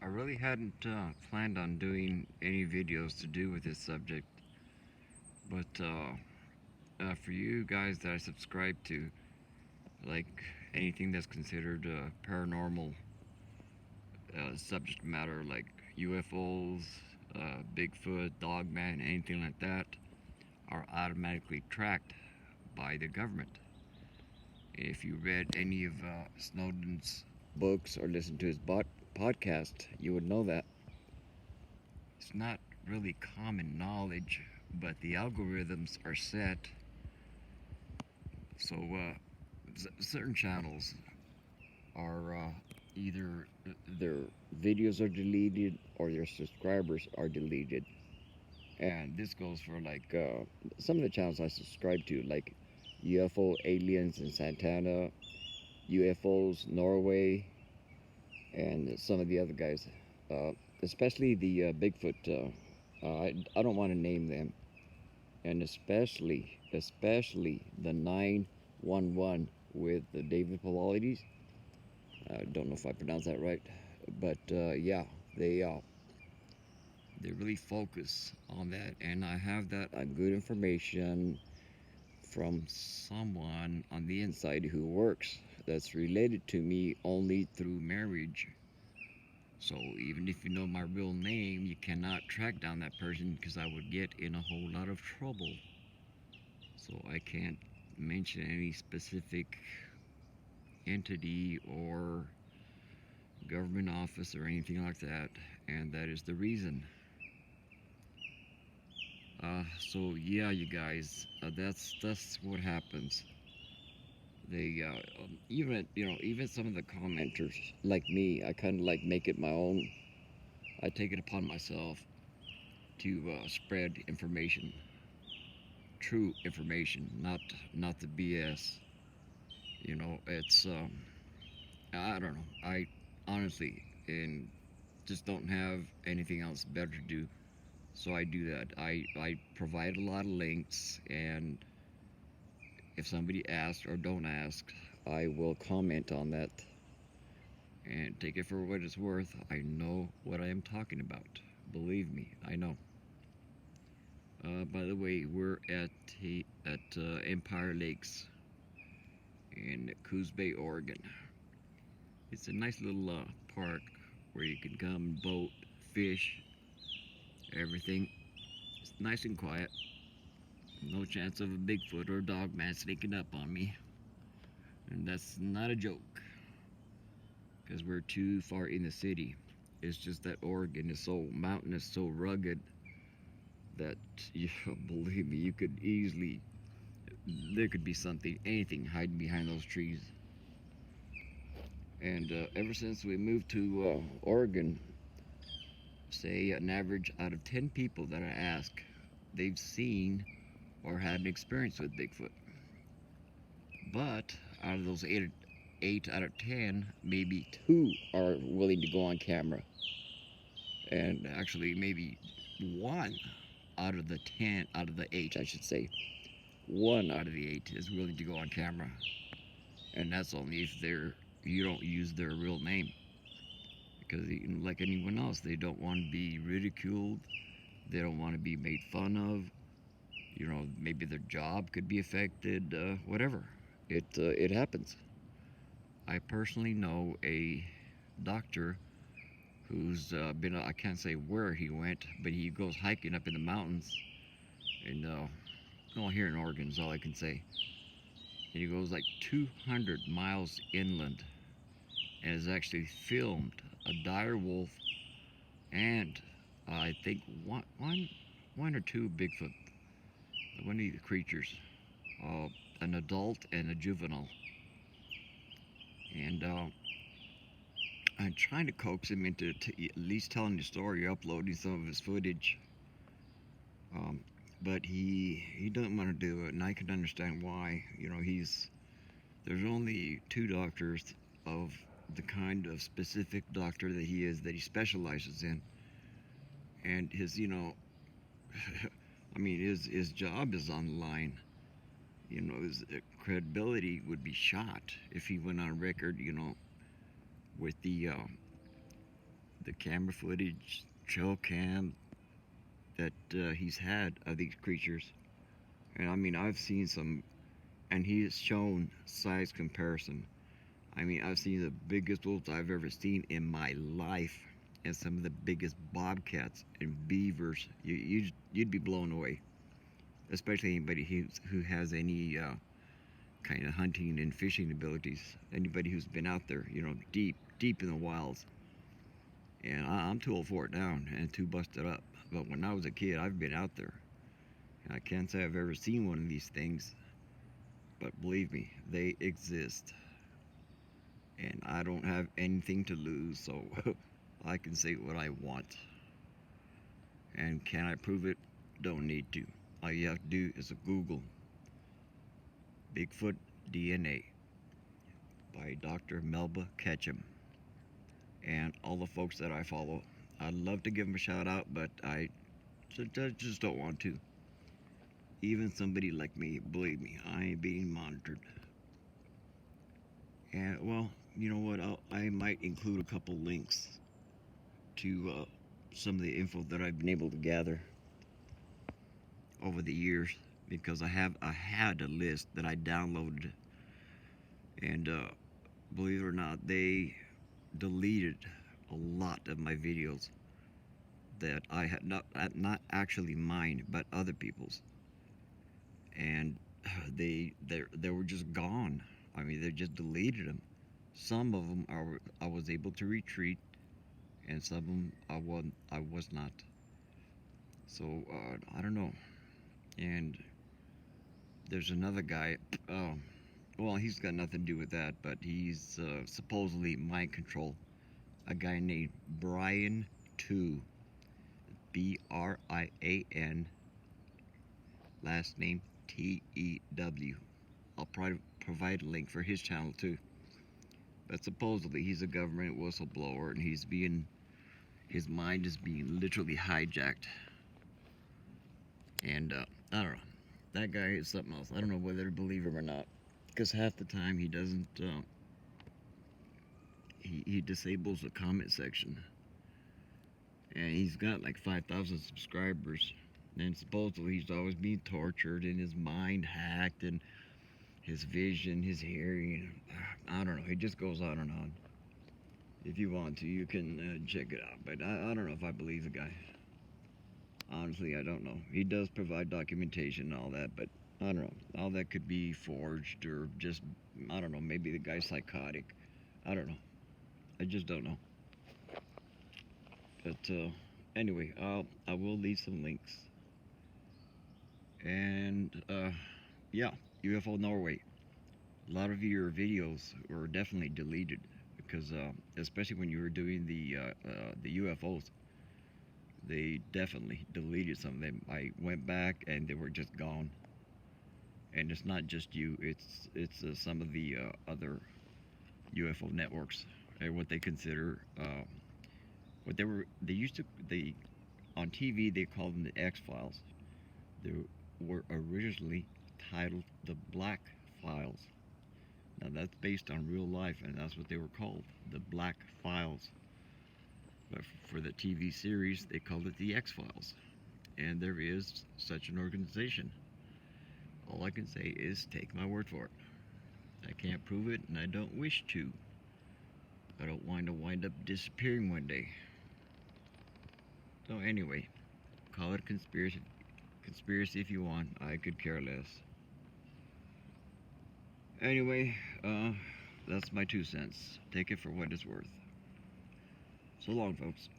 really hadn't planned on doing any videos to do with this subject, but for you guys that I subscribe to, like anything that's considered paranormal subject matter, like UFOs, Bigfoot, Dogman, anything like that, are automatically tracked by the government. If you read any of Snowden's books or listened to his podcast, you would know that. It's not really common knowledge, but the algorithms are set so certain channels are either their videos are deleted or their subscribers are deleted. And this goes for like some of the channels I subscribe to, like UFO aliens in Santana, UFOs Norway, and some of the other guys, uh, especially the Bigfoot. I don't want to name them, and especially the 911 with the David Paulides. I don't know if I pronounced that right, but yeah, they uh, they really focus on that, and I have that good information from someone on the inside who works that's related to me only through marriage. So even if you know my real name, you cannot track down that person because I would get in a whole lot of trouble. So I can't mention any specific entity or government office or anything like that, and that is the reason. So yeah, you guys, that's what happens. They even even some of the commenters like me, I kind of like make it my own. I take it upon myself to spread information, true information, not the BS. It's I don't know. I honestly and just don't have anything else better to do, so I do that. I provide a lot of links, and if somebody asks or don't ask, I will comment on that and take it for what it's worth. I know what I am talking about. Believe me, I know. By the way, we're at Empire Lakes in Coos Bay, Oregon. It's a nice little park where you can come and boat, fish, everything. It's nice and quiet. No chance of a Bigfoot or a dog man sneaking up on me. And that's not a joke, because we're too far in the city. It's just that Oregon is so mountainous, so rugged that you believe me, you could easily there could be something, anything hiding behind those trees. And ever since we moved to Oregon, say an average out of 10 people that I ask, they've seen or had an experience with Bigfoot. But out of those eight out of 10, maybe two are willing to go on camera. And actually, maybe one out of the 10, out of the eight, I should say, one out of the eight is willing to go on camera. And that's only if you don't use their real name, because like anyone else, they don't want to be ridiculed, they don't want to be made fun of. Maybe their job could be affected, whatever. It happens. I personally know a doctor who's been, I can't say where he went, but he goes hiking up in the mountains, and well, here in Oregon is all I can say. And he goes like 200 miles inland and has actually filmed a dire wolf and I think one or two Bigfoot, one of the creatures, uh, an adult and a juvenile. And I'm trying to coax him into at least telling the story, uploading some of his footage. Um, but he doesn't want to do it, and I can understand why. There's only two doctors of the kind of specific doctor that he is, that he specializes in, and his I mean, his job is on the line. His credibility would be shot if he went on record, with the camera footage, trail cam that he's had of these creatures. And I mean, I've seen some, and he has shown size comparison. I mean, I've seen the biggest wolves I've ever seen in my life, and some of the biggest bobcats and beavers. You'd be blown away, especially anybody who has any kind of hunting and fishing abilities. Anybody who's been out there, deep in the wilds. And I'm too old for it now and too busted up. But when I was a kid, I've been out there. I can't say I've ever seen one of these things, but believe me, they exist. And I don't have anything to lose, so I can say what I want. And can I prove it? Don't need to. All you have to do is a Google Bigfoot DNA by Dr. Melba Ketchum and all the folks that I follow. I'd love to give them a shout out, but I just don't want to. Even somebody like me, believe me, I ain't being monitored. And well, you know what? I might include a couple links to some of the info that I've been able to gather over the years, because I had a list that I downloaded, and believe it or not, they deleted a lot of my videos that I had not actually mine, but other people's, and they were just gone. I mean, they just deleted them. Some of them I was able to retrieve, and some of them I was not. So I don't know. And there's another guy. Well, he's got nothing to do with that, but he's supposedly mind control. A guy named Brian 2, Brian, last name Tew. I'll provide a link for his channel too. But supposedly he's a government whistleblower, and his mind is being literally hijacked. And I don't know. That guy is something else. I don't know whether to believe him or not, because half the time he doesn't. He disables the comment section, and he's got like 5,000 subscribers. And supposedly he's always being tortured, and his mind hacked, and his vision, his hearing. I don't know. It just goes on and on. If you want to, you can check it out. But I don't know if I believe the guy. Honestly, I don't know. He does provide documentation and all that, but I don't know. All that could be forged, or just, I don't know, maybe the guy's psychotic. I don't know. I just don't know. But anyway, I will leave some links. And yeah, UFO Norway. A lot of your videos were definitely deleted, because especially when you were doing the UFOs, they definitely deleted some of them. I went back and they were just gone. And it's not just you; it's some of the other UFO networks, and what they consider what they used to on TV they called them the X Files. They were originally titled the Black Files. Now that's based on real life, and that's what they were called, the Black Files. But for the TV series, they called it the X Files, and there is such an organization. All I can say is take my word for it. I can't prove it, and I don't wish to. I don't want to wind up disappearing one day. So anyway, call it conspiracy if you want. I could care less. Anyway, that's my 2 cents. Take it for what it's worth. So long, folks.